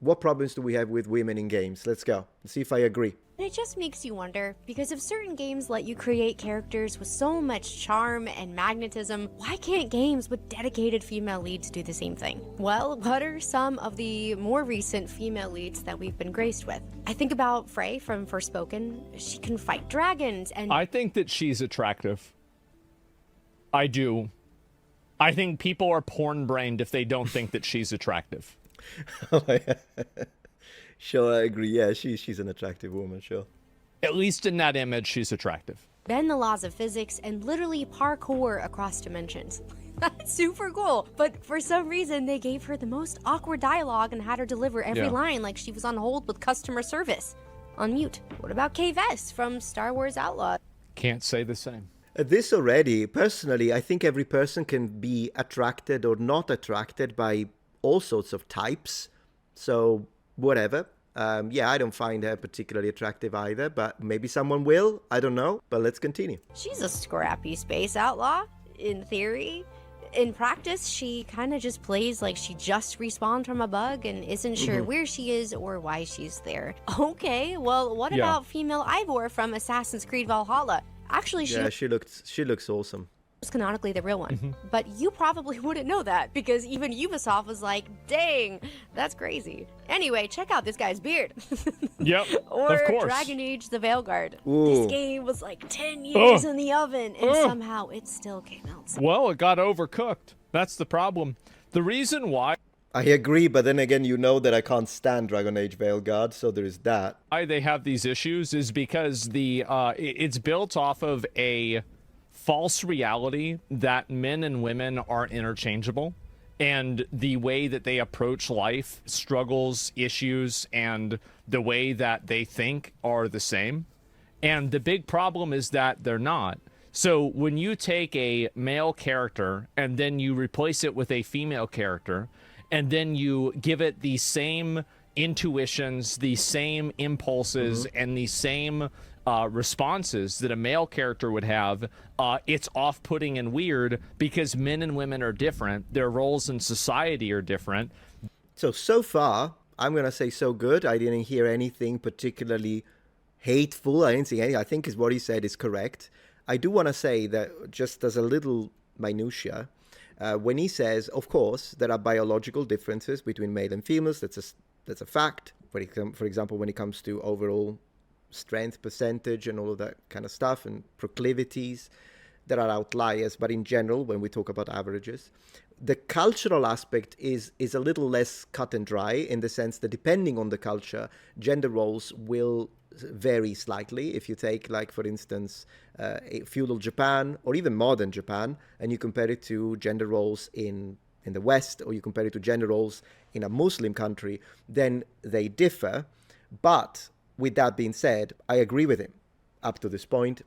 What problems do we have with women in games? Let's go. Let's see if I agree. And it just makes you wonder, because if certain games let you create characters with so much charm and magnetism, why can't games with dedicated female leads do the same thing? Well, what are some of the more recent female leads that we've been graced with? I think about Frey from Forspoken. She can fight dragons, and I think that she's attractive. I do. I think people are porn-brained if they don't think that she's attractive. Sure, I agree. Yeah, she's an attractive woman, sure. At least in that image, she's attractive. bend the laws of physics, and literally parkour across dimensions. That's super cool. But for some reason, they gave her the most awkward dialogue and had her deliver every line like she was on hold with customer service. On mute. What about Kay Vess from Star Wars Outlaw? Can't say the same. This already, personally, I think every person can be attracted or not attracted by all sorts of types. So, whatever. Yeah, I don't find her particularly attractive either, but maybe someone will. I don't know. But let's continue. She's a scrappy space outlaw, in theory. In practice, she kind of just plays like she just respawned from a bug and isn't sure where she is or why she's there. Okay, well, what about female Ivor from Assassin's Creed Valhalla? Actually, she looks awesome. Was canonically the real one. But you probably wouldn't know that because even Ubisoft was like, dang, that's crazy. Anyway, check out this guy's beard. Yep, or of course. Dragon Age the Veilguard. Ooh. This game was like 10 years in the oven and somehow it still came out. Well, it got overcooked. That's the problem. The reason why I agree, but then again, you know that I can't stand Dragon Age Veilguard, so there is that. they have these issues is because it's built off of a false reality that men and women are interchangeable, and the way that they approach life, struggles, issues, and the way that they think are the same. And the big problem is that they're not. So when you take a male character and then you replace it with a female character, and then you give it the same intuitions, the same impulses, and the same responses that a male character would have, it's off-putting and weird because men and women are different. Their roles in society are different. So far, I'm going to say so good. I didn't hear anything particularly hateful. I didn't see anything. I think is what he said is correct. I do want to say that just as a little minutia, when he says, of course, there are biological differences between male and females, that's a fact. For example, when it comes to overall strength percentage and all of that kind of stuff and proclivities, there are outliers. But in general, when we talk about averages, the cultural aspect is a little less cut and dry in the sense that depending on the culture, gender roles will vary slightly. If you take, like, for instance, feudal Japan or even modern Japan, and you compare it to gender roles in the West, or you compare it to gender roles in a Muslim country, then they differ. But with that being said, I agree with him. Up to this point,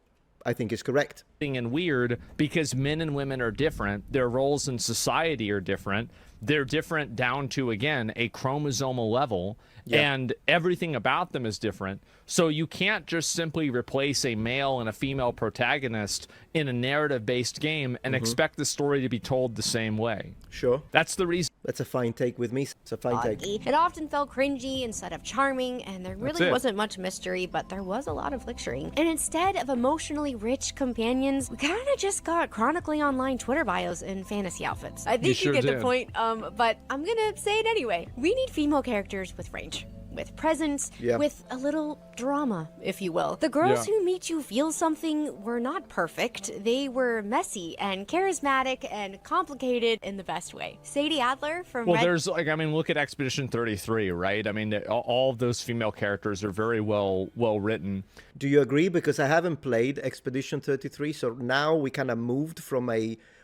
I think is correct. And weird because men and women are different. Their roles in society are different. They're different down to, again, a chromosomal level, and everything about them is different. So you can't just simply replace a male and a female protagonist in a narrative-based game and expect the story to be told the same way. Sure. That's the reason. That's a fine take with me. It's a fine take. It often felt cringy instead of charming, and there really wasn't much mystery, but there was a lot of lecturing. And instead of emotionally rich companions, we kind of just got chronically online Twitter bios and fantasy outfits. I think you get the point, but I'm gonna say it anyway. We need female characters with range, with presence, with a little drama, if you will. The girls who made you feel something were not perfect. They were messy and charismatic and complicated in the best way. Sadie Adler from there's, like, I mean, look at Expedition 33, right? I mean, all of those female characters are very well written. Do you agree? Because I haven't played Expedition 33, so now we kind of moved from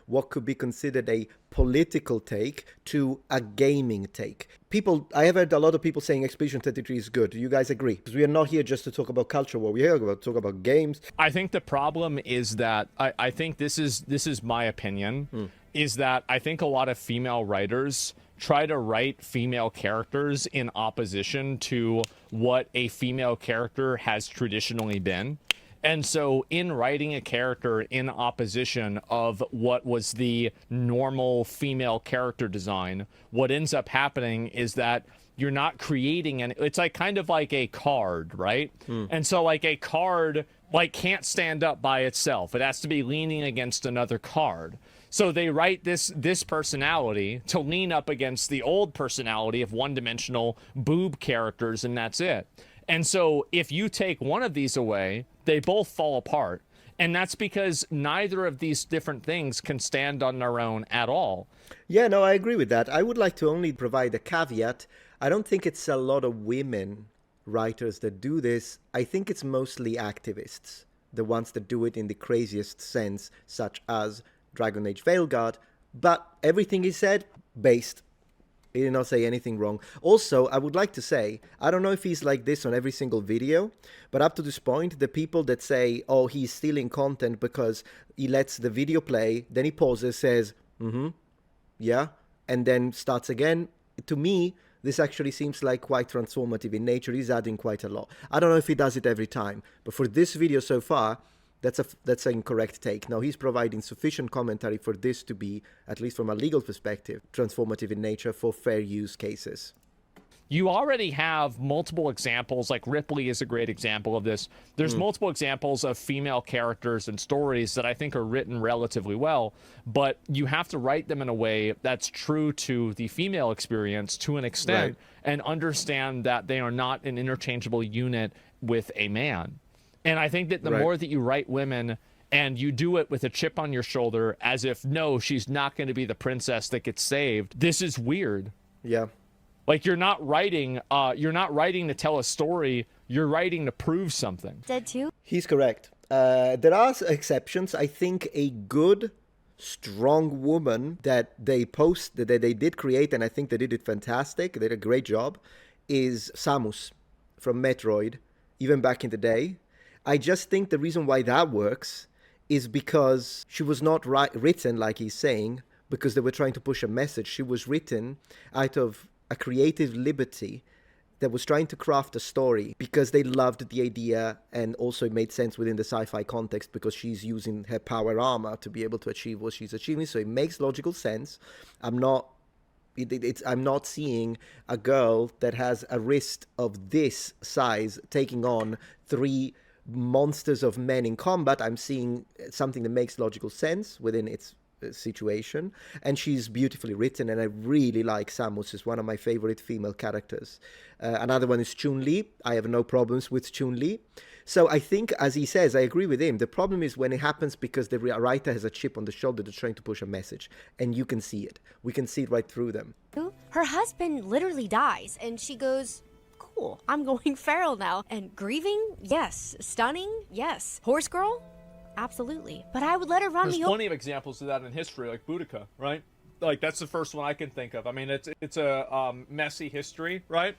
what could be considered a political take to a gaming take. I have heard a lot of people saying Expedition 33 is good. Do you guys agree? Because we are not here just to talk about culture war. We're here to talk about games. I think the problem is that, I think this is my opinion, is that I think a lot of female writers try to write female characters in opposition to what a female character has traditionally been. And so in writing a character in opposition of what was the normal female character design, what ends up happening is that you're not creating any. It's like kind of like a card, right? And so like a card like can't stand up by itself. It has to be leaning against another card. So they write this personality to lean up against the old personality of one-dimensional boob characters, and that's it. And so if you take one of these away, they both fall apart. And that's because neither of these different things can stand on their own at all. Yeah, no, I agree with that. I would like to only provide a caveat. I don't think it's a lot of women writers that do this. I think it's mostly activists, the ones that do it in the craziest sense, such as Dragon Age Veilguard. But everything he said, based. He did not say anything wrong. Also, I would like to say, I don't know if he's like this on every single video, but up to this point, the people that say, oh, he's stealing content because he lets the video play, then he pauses, says, yeah, and then starts again. To me, this actually seems like quite transformative in nature. He's adding quite a lot. I don't know if he does it every time, but for this video so far, that's an incorrect take. Now, he's providing sufficient commentary for this to be, at least from a legal perspective, transformative in nature for fair use cases. You already have multiple examples, like Ripley is a great example of this. There's multiple examples of female characters and stories that I think are written relatively well, but you have to write them in a way that's true to the female experience to an extent, and understand that they are not an interchangeable unit with a man. And I think that the more that you write women and you do it with a chip on your shoulder as if, no, she's not going to be the princess that gets saved, this is weird. Yeah. Like, you're not writing to tell a story, you're writing to prove something. Dead too? He's correct. There are exceptions. I think a good, strong woman that they did create, and I think they did it fantastic, they did a great job, is Samus from Metroid, even back in the day. I just think the reason why that works is because she was not written, like he's saying, because they were trying to push a message. She was written out of a creative liberty that was trying to craft a story because they loved the idea, and also it made sense within the sci-fi context because she's using her power armor to be able to achieve what she's achieving. So it makes logical sense. I'm not seeing a girl that has a wrist of this size taking on 3 monsters of men in combat. I'm seeing something that makes logical sense within its situation, and she's beautifully written, and I really like Samus. Is one of my favorite female characters. Another one is Chun-Li. I have no problems with Chun-Li. So I think, as he says, I agree with him. The problem is when it happens because the writer has a chip on the shoulder that's trying to push a message, and you can see it. We can see it right through them. Her husband literally dies, and she goes, cool, I'm going feral now. And grieving? Yes. Stunning? Yes. Horse girl? Absolutely. But I would let her run There's plenty of examples of that in history, like Boudica, right? Like, that's the first one I can think of. I mean, it's a messy history, right?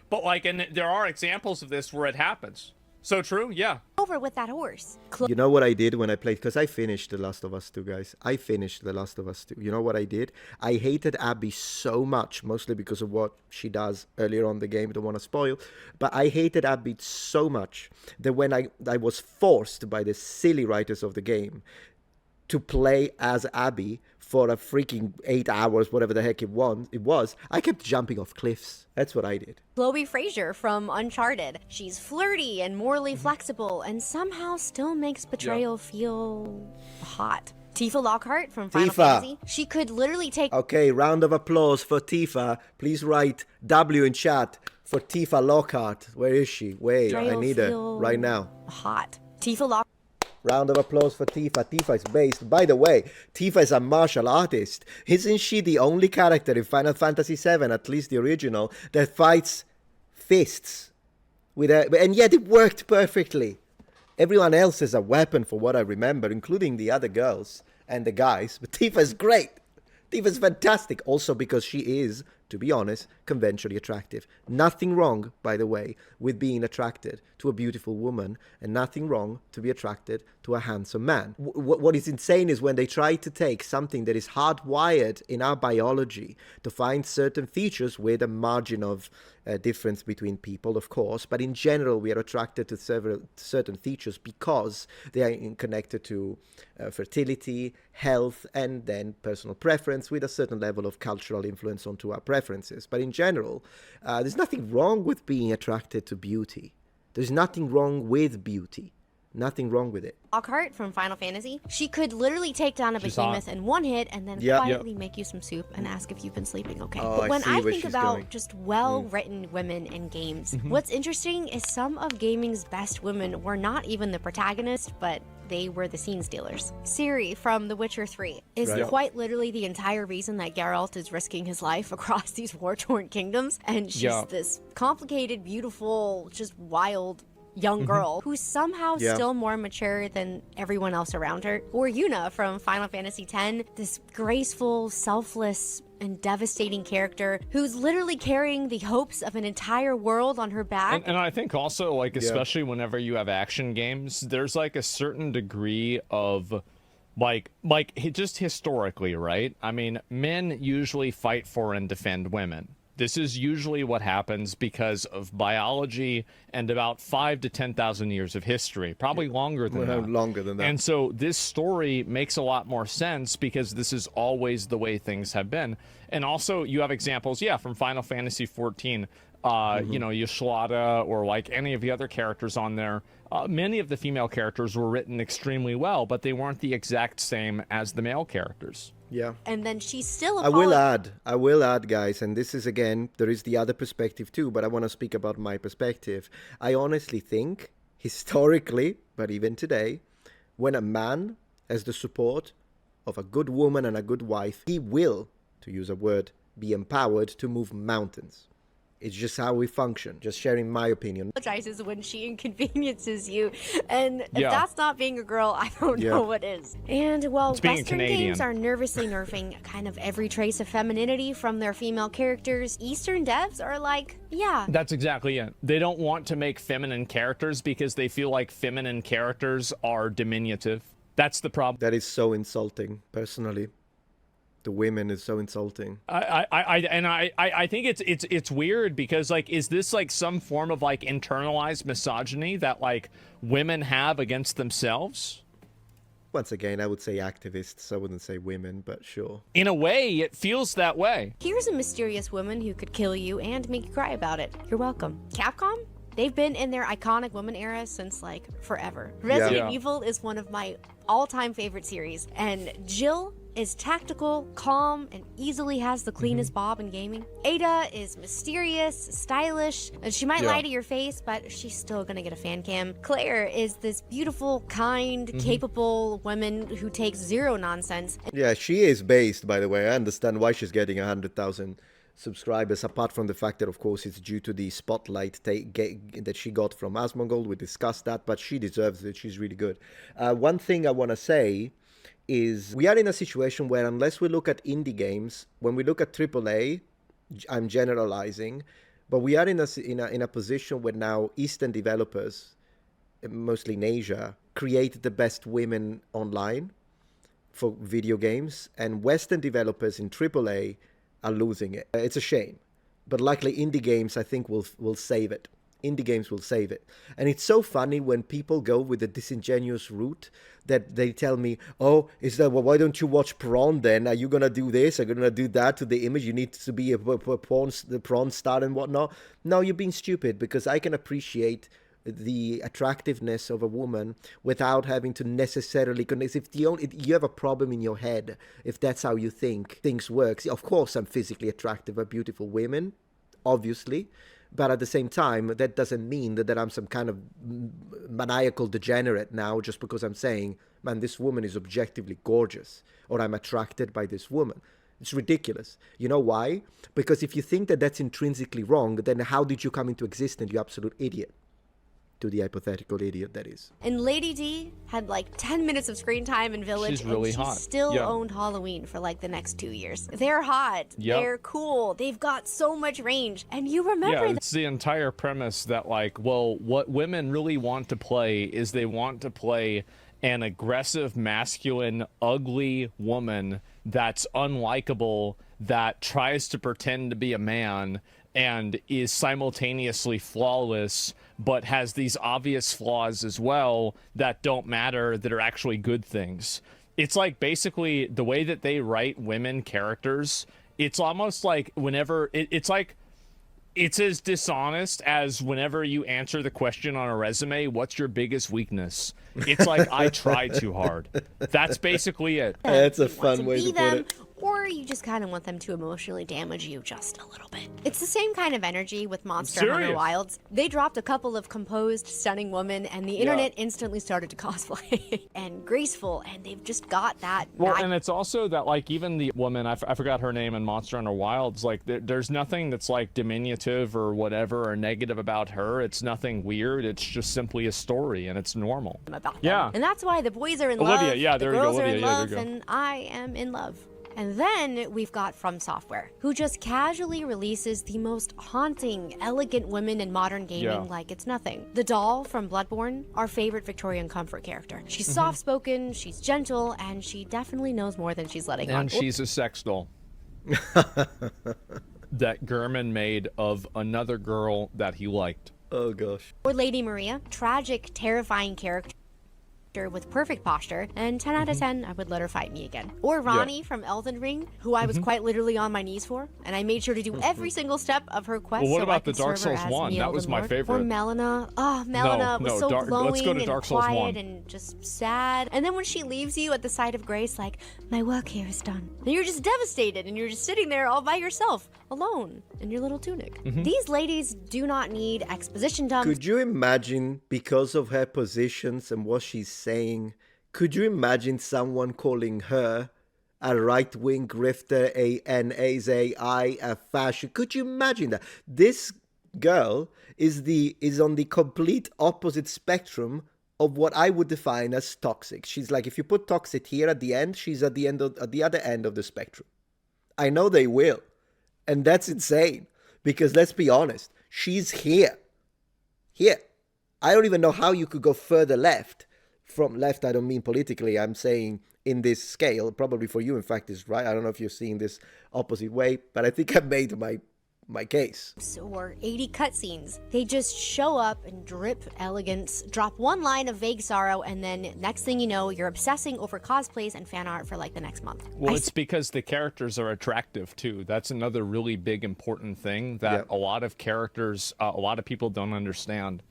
But, like, and there are examples of this where it happens. So true, yeah. Over with that horse. You know what I did when I played? Because I finished The Last of Us 2, guys. I finished The Last of Us 2. You know what I did? I hated Abby so much, mostly because of what she does earlier on in the game. Don't want to spoil. But I hated Abby so much that when I was forced by the silly writers of the game to play as Abby for a freaking 8 hours, whatever the heck it was, I kept jumping off cliffs. That's what I did. Chloe Fraser from Uncharted. She's flirty and morally flexible, and somehow still makes betrayal feel hot. Tifa Lockhart from Final Fantasy. She could literally take... Okay, round of applause for Tifa. Please write W in chat for Tifa Lockhart. Where is she? Wait, I need her right now. Hot. Tifa Lockhart. Round of applause for Tifa. Tifa is based. By the way, Tifa is a martial artist. Isn't she the only character in Final Fantasy VII, at least the original, that fights fists? And yet it worked perfectly. Everyone else is a weapon for what I remember, including the other girls and the guys. But Tifa's great. Tifa's fantastic. Also because she is, to be honest, conventionally attractive. Nothing wrong, by the way, with being attracted to a beautiful woman, and nothing wrong to be attracted to a handsome man. What is insane is when they try to take something that is hardwired in our biology to find certain features with a margin of difference between people, of course, but in general we are attracted to certain features because they are connected to fertility, health, and then personal preference with a certain level of cultural influence onto our preference. preferences. But in general, there's nothing wrong with being attracted to beauty. There's nothing wrong with beauty. Nothing wrong with it. Lockhart from Final Fantasy, she could literally take down a behemoth in one hit and then quietly make you some soup and ask if you've been sleeping okay. But when I think about just well-written women in games, what's interesting is some of gaming's best women were not even the protagonist, but they were the scene stealers. Ciri from The Witcher 3 is quite literally the entire reason that Geralt is risking his life across these war-torn kingdoms, and she's this complicated, beautiful, just wild young girl who's somehow still more mature than everyone else around her. Or Yuna from Final Fantasy X, this graceful, selfless, and devastating character who's literally carrying the hopes of an entire world on her back. And I think also, like, especially whenever you have action games, there's like a certain degree of like just historically, right? I mean, men usually fight for and defend women. This is usually what happens because of biology and about 5,000 to 10,000 years of history, probably longer than that. Longer than that. And so this story makes a lot more sense because this is always the way things have been. And also you have examples, from Final Fantasy 14, Yashlada or like any of the other characters on there. Many of the female characters were written extremely well, but they weren't the exact same as the male characters. Yeah. And then she's still I will add, guys, and this is, again, there is the other perspective too, but I want to speak about my perspective. I honestly think, historically, but even today, when a man has the support of a good woman and a good wife, he will, to use a word, be empowered to move mountains. It's just how we function. Just sharing my opinion. Apologizes when she inconveniences you, and if that's not being a girl, I don't know what is. And while Western games are nervously nerfing kind of every trace of femininity from their female characters, Eastern devs are like, that's exactly it. They don't want to make feminine characters because they feel like feminine characters are diminutive. That's the problem. That is so insulting, personally. The women is so insulting. I think it's weird because, like, is this like some form of like internalized misogyny that like women have against themselves? Once again, I would say activists. I wouldn't say women, but sure. In a way, it feels that way. Here's a mysterious woman who could kill you and make you cry about it. You're welcome. Capcom? They've been in their iconic woman era since, like, forever. Resident Evil is one of my all-time favorite series, and Jill is tactical, calm, and easily has the cleanest bob in gaming. Ada is mysterious, stylish, and she might lie to your face, but she's still gonna get a fan cam. Claire is this beautiful, kind, capable woman who takes zero nonsense. Yeah, she is based, by the way. I understand why she's getting 100,000 subscribers, apart from the fact that, of course, it's due to the spotlight that she got from Asmongold. We discussed that, but she deserves it. She's really good. One thing I want to say is we are in a situation where, unless we look at indie games, when we look at AAA, I'm generalizing, but we are in a position where now Eastern developers, mostly in Asia, create the best women online for video games, and Western developers in AAA are losing it. It's a shame, but luckily indie games, I think, will save it. Indie games will save it. And it's so funny when people go with the disingenuous route that they tell me, oh, why don't you watch Prawn then? Are you gonna do this? Are you gonna do that to the image? You need to be the prawn star and whatnot. No, you're being stupid, because I can appreciate the attractiveness of a woman without having to necessarily connect. If you have a problem in your head, if that's how you think things work, of course I'm physically attracted by beautiful women, obviously, but at the same time, that doesn't mean that I'm some kind of maniacal degenerate now just because I'm saying, man, this woman is objectively gorgeous, or I'm attracted by this woman. It's ridiculous. You know why? Because if you think that that's intrinsically wrong, then how did you come into existence, you absolute idiot? To the hypothetical idiot, that is. And Lady D had like 10 minutes of screen time in Village, she's really and she hot. Still owned Halloween for like the next 2 years. They're hot. They're cool. They've got so much range. And you remember it's the entire premise that, like, well, what women really want to play is they want to play an aggressive, masculine, ugly woman that's unlikable, that tries to pretend to be a man and is simultaneously flawless, but has these obvious flaws as well that don't matter, that are actually good things. It's like basically the way that they write women characters It's almost like whenever it's like it's as dishonest as whenever you answer the question on a resume, what's your biggest weakness? It's like, I try too hard. That's basically it. That's a fun way to put it. Or you just kind of want them to emotionally damage you just a little bit. It's the same kind of energy with Monster Hunter Wilds. They dropped a couple of composed, stunning women, and the internet instantly started to cosplay. And graceful, and they've just got that. Well, and it's also that, like, even the woman, I forgot her name in Monster Hunter Wilds, like, there's nothing that's, like, diminutive or whatever or negative about her. It's nothing weird. It's just simply a story, and it's normal. About them. And that's why the boys are in love, the girls are in love, and I am in love. And then we've got From Software, who just casually releases the most haunting, elegant women in modern gaming like it's nothing. The doll from Bloodborne, our favorite Victorian comfort character. She's soft-spoken, she's gentle, and she definitely knows more than she's letting on. And she's a sex doll. That Gurman made of another girl that he liked. Oh, gosh. Or Lady Maria, tragic, terrifying character with perfect posture, and 10 out of 10, I would let her fight me again. Or Ronnie from Elden Ring, who I was quite literally on my knees for, and I made sure to do every single step of her quest. Well, what so about I could the Dark serve her Souls as 1? That was my Lord. favorite. Or Melina. Oh, Melina was so glowing let's go to Dark and Souls quiet 1. and just sad. And then when she leaves you at the sight of grace, like, my work here is done. And you're just devastated, and you're just sitting there all by yourself, alone, in your little tunic. These ladies do not need exposition dumps. Could you imagine, because of her positions and what she's saying, could you imagine someone calling her a right-wing grifter, a NAZI, a fascist? Could you imagine that? This girl is on the complete opposite spectrum of what I would define as toxic. She's like, if you put toxic here at the end, she's at the other end of the spectrum. I know they will. And that's insane. Because let's be honest, she's here. Here. I don't even know how you could go further left. From left, I don't mean politically. I'm saying in this scale, probably for you, in fact, is right. I don't know if you're seeing this opposite way, but I think I've made my case. Or 80 cutscenes. They just show up and drip elegance, drop one line of vague sorrow, and then next thing you know, you're obsessing over cosplays and fan art for like the next month. Well, it's because the characters are attractive too. That's another really big important thing that a lot of characters, a lot of people don't understand.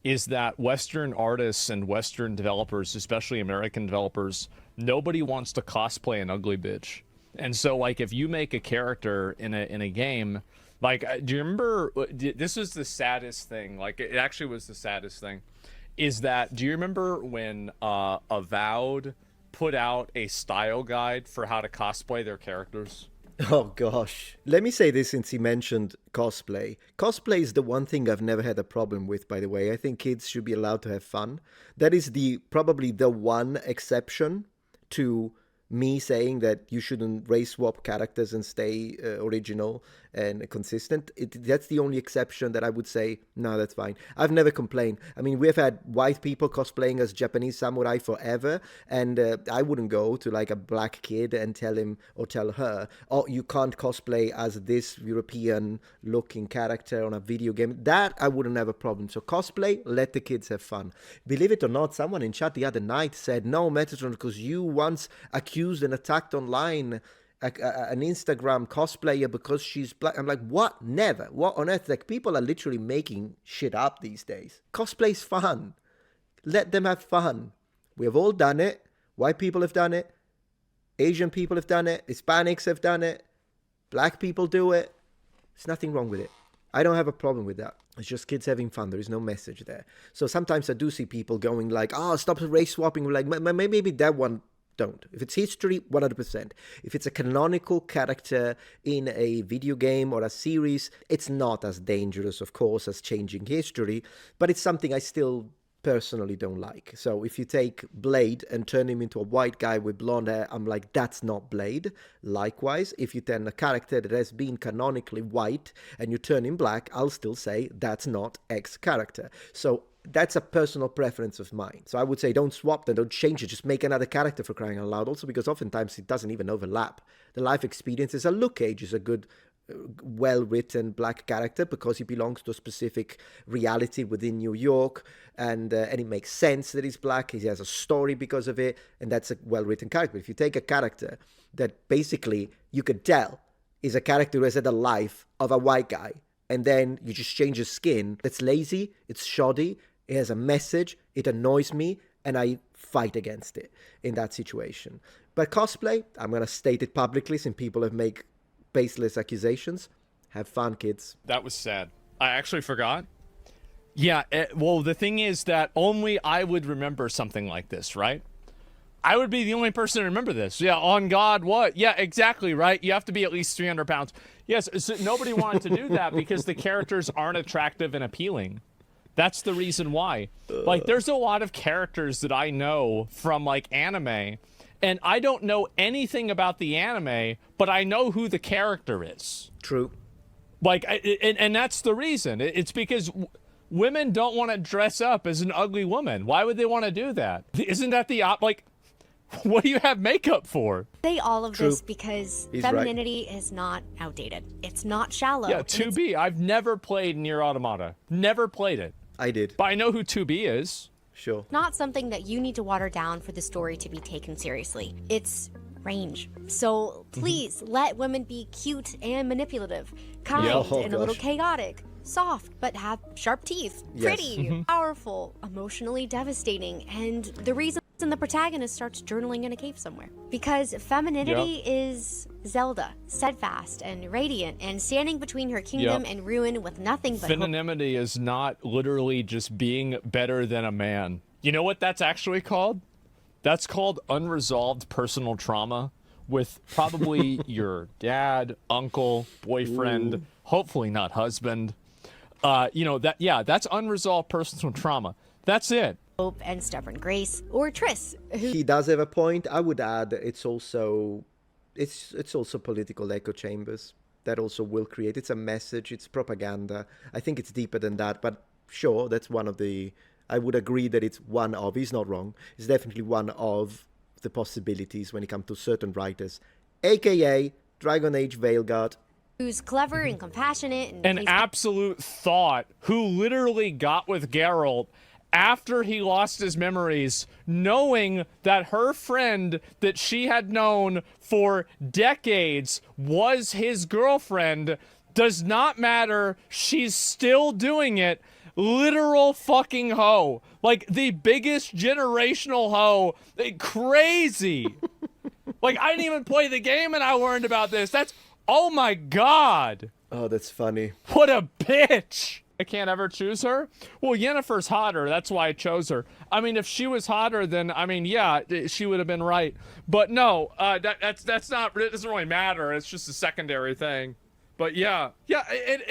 Is that Western artists and Western developers, especially American developers, nobody wants to cosplay an ugly bitch. And so, like, if you make a character in a game, like, do you remember, this was the saddest thing, like, it actually was the saddest thing, is that, do you remember when Avowed put out a style guide for how to cosplay their characters? Oh, gosh. Let me say this since he mentioned cosplay. Cosplay is the one thing I've never had a problem with, by the way. I think kids should be allowed to have fun. That is probably the one exception to me saying that you shouldn't race swap characters and stay original and consistent. That's the only exception that I would say, no, that's fine. I've never complained. I mean, we've had white people cosplaying as Japanese samurai forever, and I wouldn't go to like a black kid and tell him or tell her, oh, you can't cosplay as this European looking character on a video game. That I wouldn't have a problem. So cosplay, let the kids have fun. Believe it or not, someone in chat the other night said, no, Metatron, because you once accused and attacked online an Instagram cosplayer because she's black. I'm like, what? Never. What on earth? Like, people are literally making shit up these days. Cosplay's fun. Let them have fun. We have all done it. White people have done it. Asian people have done it. Hispanics have done it. Black people do it. There's nothing wrong with it. I don't have a problem with that. It's just kids having fun. There is no message there. So sometimes I do see people going like, oh, stop race swapping. We're like, maybe that one don't. If it's history, 100%. If it's a canonical character in a video game or a series, it's not as dangerous, of course, as changing history, but it's something I still personally don't like. So if you take Blade and turn him into a white guy with blonde hair, I'm like, that's not Blade. Likewise, if you turn a character that has been canonically white and you turn him black, I'll still say that's not X character. So that's a personal preference of mine. So I would say don't swap them, don't change it, just make another character, for crying out loud. Also because oftentimes it doesn't even overlap. The life experience is a Luke Cage is a good, well-written black character because he belongs to a specific reality within New York, and it makes sense that he's black. He has a story because of it, and that's a well-written character. If you take a character that basically you could tell is a character who has had a life of a white guy, and then you just change his skin. That's lazy, it's shoddy, it has a message, it annoys me, and I fight against it in that situation. But cosplay, I'm going to state it publicly since people have made baseless accusations. Have fun, kids. That was sad. I actually forgot. Yeah, well, the thing is that only I would remember something like this, right? I would be the only person to remember this. Yeah, on God, what? Yeah, exactly, right? You have to be at least 300 pounds. Yes, so nobody wanted to do that because the characters aren't attractive and appealing. That's the reason why. Like, there's a lot of characters that I know from, like, anime, and I don't know anything about the anime, but I know who the character is. True. Like, and that's the reason. It's because women don't want to dress up as an ugly woman. Why would they want to do that? Isn't that the like? What do you have makeup for? Say all of True. this because He's femininity is not outdated. It's not shallow. Yeah, 2B. I've never played Nier Automata. Never played it. I did. But I know who 2B is. Sure. Not something that you need to water down for the story to be taken seriously. It's range. So please let women be cute and manipulative, kind and a little chaotic, soft but have sharp teeth, pretty, powerful, emotionally devastating, and the reason the protagonist starts journaling in a cave somewhere. Because femininity is Zelda, steadfast and radiant and standing between her kingdom and ruin with nothing but femininity is not literally just being better than a man. You know what that's actually called? That's called unresolved personal trauma with probably your dad, uncle, boyfriend, hopefully not husband. You know, that's unresolved personal trauma. That's it. Hope and stubborn grace, or Triss, who He does have a point. I would add it's also political echo chambers that also will create. It's a message, it's propaganda. I think it's deeper than that, but sure, that's one of the, I would agree that it's one of, he's not wrong, it's definitely one of the possibilities when it comes to certain writers, aka Dragon Age Veilguard. who's clever and compassionate and An absolute thought who literally got with Geralt after he lost his memories, knowing that her friend that she had known for decades was his girlfriend. Does not matter. She's still doing it. Literal fucking hoe. Like the biggest generational hoe. Crazy. Like, I didn't even play the game and I learned about this. That's, oh my God. Oh, that's funny. What a bitch. I can't ever choose her? Well, Yennefer's hotter. That's why I chose her. I mean, if she was hotter, then, I mean, yeah, she would have been right. But no, that's not, it doesn't really matter. It's just a secondary thing. But yeah,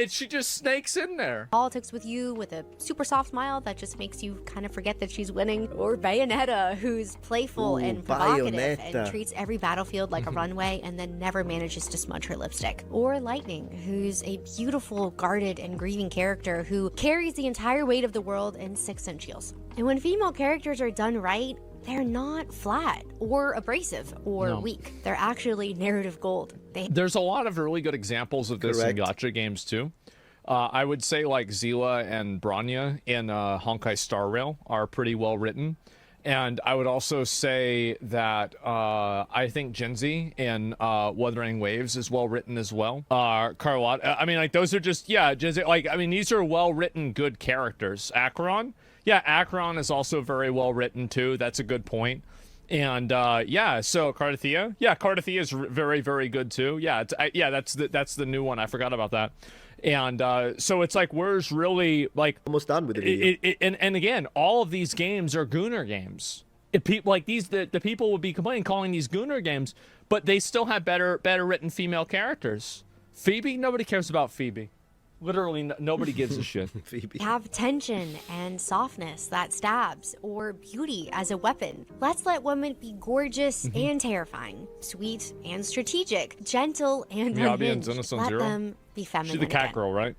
she just snakes in there. politics with you with a super soft smile that just makes you kind of forget that she's winning. Or Bayonetta, who's playful and provocative and treats every battlefield like a runway and then never manages to smudge her lipstick. Or Lightning, who's a beautiful, guarded, and grieving character who carries the entire weight of the world in 6-inch heels. And when female characters are done right, they're not flat or abrasive or weak. They're actually narrative gold. There's a lot of really good examples of this in gacha games too. I would say like Zila and Bronya in Honkai Star Rail are pretty well written. And I would also say that I think Genzi in Wuthering Waves is well written as well. Carlotta, I mean, like those are just, Genzi, like, I mean, these are well written, good characters. Acheron, Acheron is also very well written too. That's a good point. And so Cardathia, Cardathia is very, very good too. That's the new one. I forgot about that. And so it's like, where's really like almost done with it. And again, all of these games are Gunnar games. People like these, the people would be complaining, calling these Gunnar games, but they still have better written female characters. Phoebe, nobody cares about Phoebe. Literally, nobody gives a shit. Phoebe. Have tension and softness that stabs, or beauty as a weapon. Let's let women be gorgeous and terrifying, sweet and strategic, gentle and unhinged. Let them be feminine. She's the cat again. girl, right?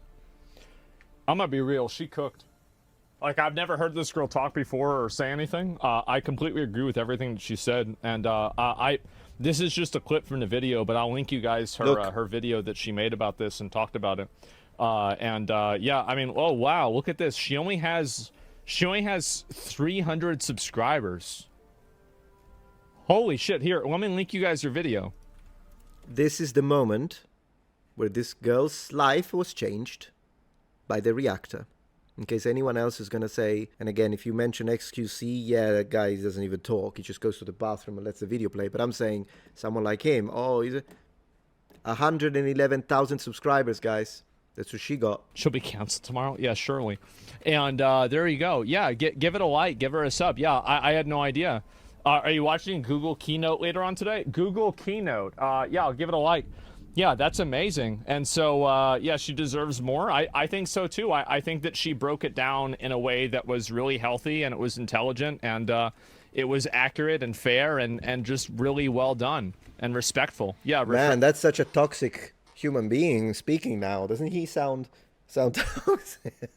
I'm gonna be real. She cooked. Like, I've never heard this girl talk before or say anything. I completely agree with everything that she said, and this is just a clip from the video, but I'll link you guys her video that she made about this and talked about it. I mean, oh wow, look at this. She only has 300 subscribers. Holy shit. Here, let me link you guys her video. This is the moment where this girl's life was changed by the reactor. In case anyone else is going to say, and again, if you mention XQC, yeah, that guy doesn't even talk. He just goes to the bathroom and lets the video play. But I'm saying someone like him, he's 111,000 subscribers, guys. That's what she got. She'll be canceled tomorrow. Yeah, surely. And there you go. Yeah, give it a like. Give her a sub. Yeah, I had no idea. Are you watching Google Keynote later on today? Google Keynote. Yeah, I'll give it a like. Yeah, that's amazing. And so, yeah, she deserves more. I think so, too. I think that she broke it down in a way that was really healthy, and it was intelligent, and it was accurate and fair and just really well done and respectful. Yeah, man, that's such a toxic human being speaking now. Doesn't he sound toxic?